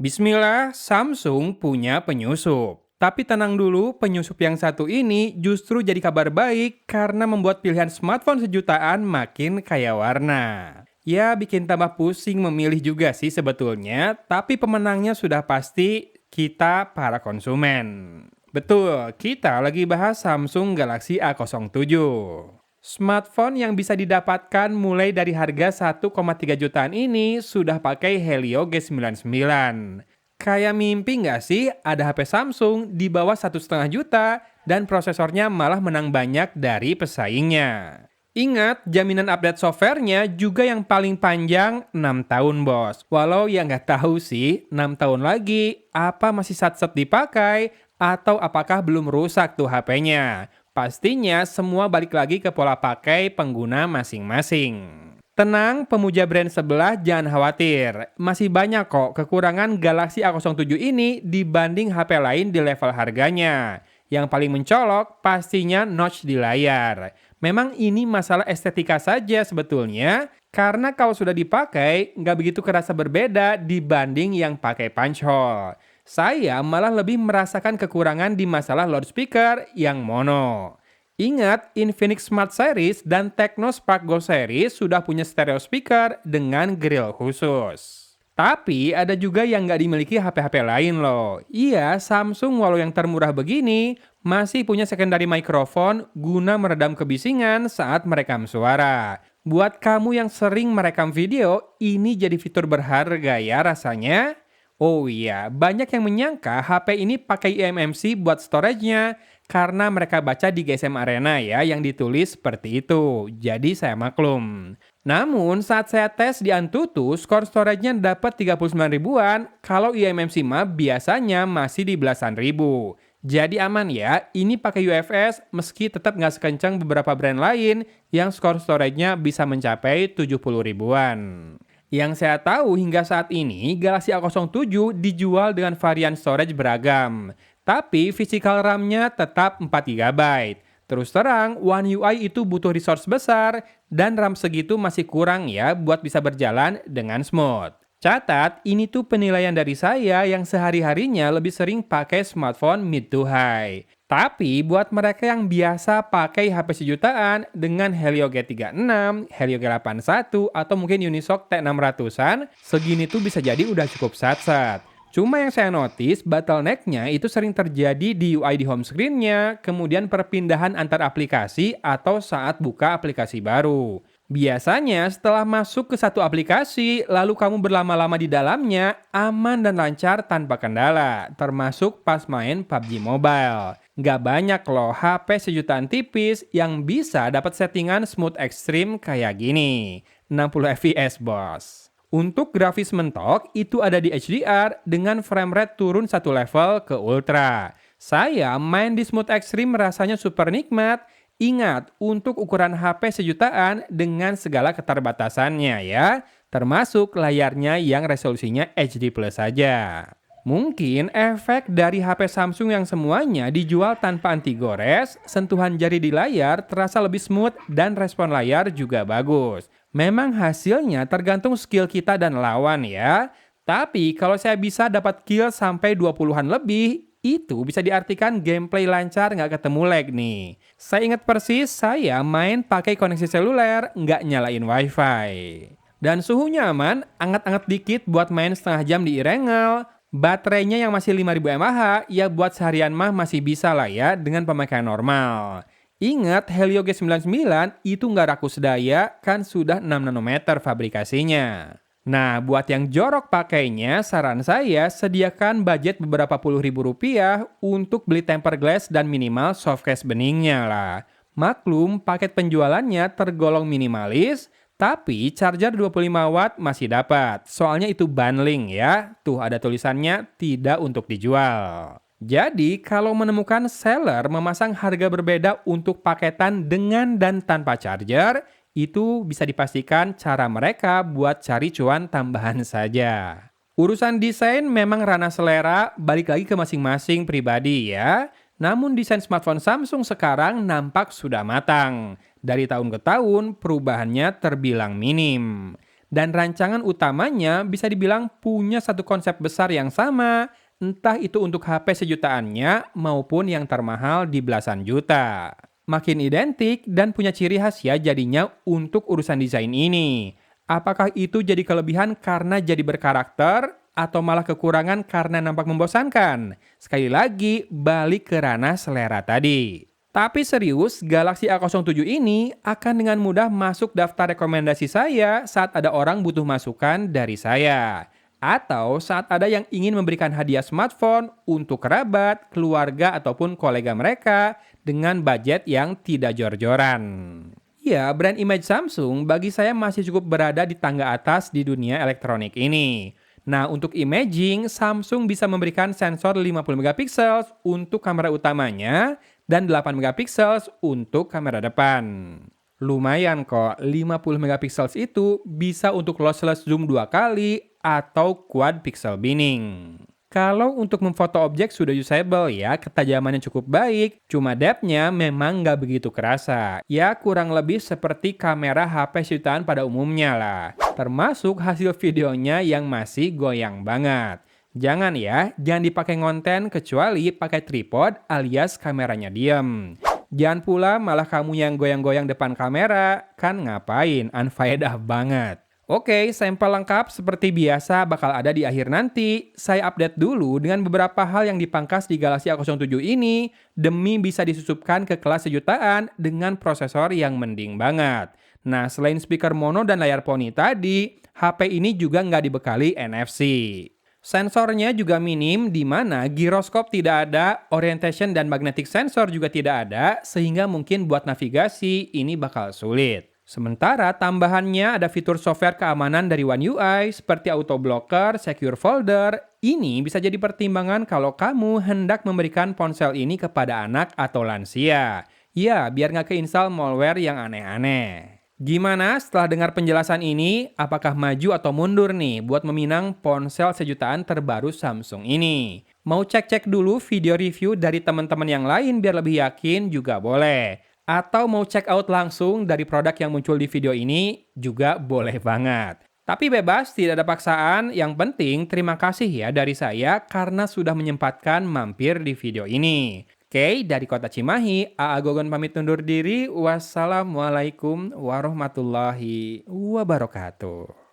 Bismillah, Samsung punya penyusup. Tapi tenang dulu, penyusup yang satu ini justru jadi kabar baik karena membuat pilihan smartphone sejutaan makin kaya warna. Ya, bikin tambah pusing memilih juga sih sebetulnya, tapi pemenangnya sudah pasti kita para konsumen. Betul, kita lagi bahas Samsung Galaxy A07. Smartphone yang bisa didapatkan mulai dari harga 1,3 jutaan ini sudah pakai Helio G99. Kayak mimpi nggak sih ada HP Samsung di bawah 1,5 juta dan prosesornya malah menang banyak dari pesaingnya. Ingat, jaminan update softwarenya juga yang paling panjang 6 tahun bos. Walau ya nggak tahu sih 6 tahun lagi apa masih sat-set dipakai atau apakah belum rusak tuh HP-nya. Pastinya semua balik lagi ke pola pakai pengguna masing-masing. Tenang, pemuja brand sebelah jangan khawatir. Masih banyak kok kekurangan Galaxy A07 ini dibanding HP lain di level harganya. Yang paling mencolok pastinya notch di layar. Memang ini masalah estetika saja sebetulnya, karena kalau sudah dipakai nggak begitu kerasa berbeda dibanding yang pakai punch hole. Saya malah lebih merasakan kekurangan di masalah loudspeaker yang mono. Ingat, Infinix Smart Series dan Tecno Spark Go Series sudah punya stereo speaker dengan grill khusus. Tapi ada juga yang nggak dimiliki HP-HP lain loh. Iya, Samsung walau yang termurah begini, masih punya secondary microphone guna meredam kebisingan saat merekam suara. Buat kamu yang sering merekam video, ini jadi fitur berharga ya rasanya. Oh iya, banyak yang menyangka HP ini pakai eMMC buat storage-nya karena mereka baca di GSM Arena ya yang ditulis seperti itu. Jadi saya maklum. Namun saat saya tes di Antutu, skor storage-nya dapat 39 ribuan, kalau eMMC mah biasanya masih di belasan ribu. Jadi aman ya, ini pakai UFS meski tetap nggak sekencang beberapa brand lain yang skor storage-nya bisa mencapai 70 ribuan. Yang saya tahu hingga saat ini, Galaxy A07 dijual dengan varian storage beragam. Tapi physical RAM-nya tetap 4 GB. Terus terang, One UI itu butuh resource besar dan RAM segitu masih kurang ya buat bisa berjalan dengan smooth. Catat, ini tuh penilaian dari saya yang sehari-harinya lebih sering pakai smartphone mid to high. Tapi buat mereka yang biasa pakai HP sejutaan dengan Helio G36, Helio G81, atau mungkin Unisoc T600-an, segini tuh bisa jadi udah cukup sat-sat. Cuma yang saya notice, bottleneck-nya itu sering terjadi di UI di home screen-nya, kemudian perpindahan antar aplikasi atau saat buka aplikasi baru. Biasanya setelah masuk ke satu aplikasi, lalu kamu berlama-lama di dalamnya, aman dan lancar tanpa kendala, termasuk pas main PUBG Mobile. Nggak banyak loh HP sejutaan tipis yang bisa dapat settingan smooth extreme kayak gini. 60 fps bos. Untuk grafis mentok, itu ada di HDR dengan frame rate turun satu level ke Ultra. Saya main di Smooth Extreme rasanya super nikmat. Ingat, untuk ukuran HP sejutaan dengan segala keterbatasannya ya, termasuk layarnya yang resolusinya HD Plus saja. Mungkin efek dari HP Samsung yang semuanya dijual tanpa anti gores, sentuhan jari di layar terasa lebih smooth dan respon layar juga bagus. Memang hasilnya tergantung skill kita dan lawan ya. Tapi kalau saya bisa dapat kill sampai 20-an lebih, itu bisa diartikan gameplay lancar nggak ketemu lag nih. Saya ingat persis saya main pakai koneksi seluler, nggak nyalain wifi. Dan suhunya aman, anget-anget dikit buat main setengah jam di Irengel. Baterainya yang masih 5000 mAh, ya buat seharian mah masih bisa lah ya dengan pemakaian normal. Ingat, Helio G99 itu nggak rakus daya, kan sudah 6 nanometer fabrikasinya. Nah, buat yang jorok pakainya, saran saya sediakan budget beberapa puluh ribu rupiah untuk beli tempered glass dan minimal softcase beningnya lah. Maklum, paket penjualannya tergolong minimalis, tapi charger 25 watt masih dapat. Soalnya itu bundling ya. Tuh ada tulisannya tidak untuk dijual. Jadi, kalau menemukan seller memasang harga berbeda untuk paketan dengan dan tanpa charger, itu bisa dipastikan cara mereka buat cari cuan tambahan saja. Urusan desain memang ranah selera, balik lagi ke masing-masing pribadi ya. Namun desain smartphone Samsung sekarang nampak sudah matang. Dari tahun ke tahun, perubahannya terbilang minim. Dan rancangan utamanya bisa dibilang punya satu konsep besar yang sama, entah itu untuk HP sejutaannya maupun yang termahal di belasan juta. Makin identik dan punya ciri khas ya jadinya untuk urusan desain ini. Apakah itu jadi kelebihan karena jadi berkarakter atau malah kekurangan karena nampak membosankan? Sekali lagi, balik ke ranah selera tadi. Tapi serius, Galaxy A07 ini akan dengan mudah masuk daftar rekomendasi saya saat ada orang butuh masukan dari saya. Atau saat ada yang ingin memberikan hadiah smartphone untuk kerabat, keluarga, ataupun kolega mereka dengan budget yang tidak jor-joran. Ya, brand image Samsung bagi saya masih cukup berada di tangga atas di dunia elektronik ini. Nah, untuk imaging, Samsung bisa memberikan sensor 50 megapiksel untuk kamera utamanya dan 8 megapiksel untuk kamera depan. Lumayan kok, 50 megapiksel itu bisa untuk lossless zoom 2 kali atau quad pixel binning. Kalau untuk memfoto objek sudah usable ya, ketajamannya cukup baik, cuma depth-nya memang nggak begitu kerasa. Ya kurang lebih seperti kamera HP jutaan pada umumnya lah. Termasuk hasil videonya yang masih goyang banget. Jangan ya, jangan dipakai ngonten kecuali pakai tripod alias kameranya diem. Jangan pula malah kamu yang goyang-goyang depan kamera, kan ngapain, unfaedah banget. Oke, sampel lengkap seperti biasa bakal ada di akhir nanti. Saya update dulu dengan beberapa hal yang dipangkas di Galaxy A07 ini demi bisa disusupkan ke kelas sejutaan dengan prosesor yang mending banget. Nah, selain speaker mono dan layar poni tadi, HP ini juga nggak dibekali NFC. Sensornya juga minim di mana giroskop tidak ada, orientation dan magnetic sensor juga tidak ada, sehingga mungkin buat navigasi ini bakal sulit. Sementara tambahannya ada fitur software keamanan dari One UI seperti auto blocker, secure folder. Ini bisa jadi pertimbangan kalau kamu hendak memberikan ponsel ini kepada anak atau lansia. Ya, biar nggak keinstall malware yang aneh-aneh. Gimana setelah dengar penjelasan ini? Apakah maju atau mundur nih buat meminang ponsel sejutaan terbaru Samsung ini? Mau cek-cek dulu video review dari teman-teman yang lain biar lebih yakin juga boleh. Atau mau check out langsung dari produk yang muncul di video ini juga boleh banget. Tapi bebas, tidak ada paksaan. Yang penting terima kasih ya dari saya karena sudah menyempatkan mampir di video ini. Oke, dari kota Cimahi, A.A. Gogon pamit undur diri. Wassalamualaikum warahmatullahi wabarakatuh.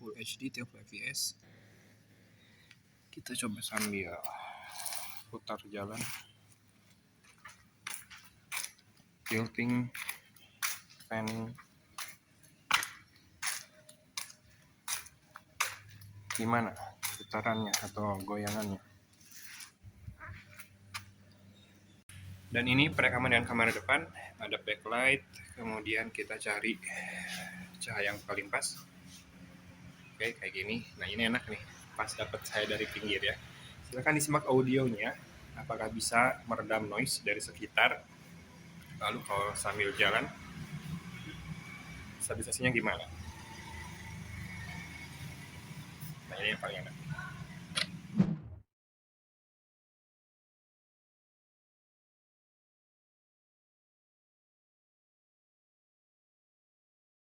Full HD 30 fps. Kita coba sambil putar jalan, tilting, panning. Gimana putarannya atau goyangannya? Dan ini perekaman dengan kamera depan, ada backlight, kemudian kita cari cahaya yang paling pas. Oke, kayak gini. Nah, ini enak nih, pas dapat saya dari pinggir ya. Silakan disimak audionya, apakah bisa meredam noise dari sekitar. Lalu kalau sambil jalan, stabilisasinya gimana? Nah, ini yang paling enak.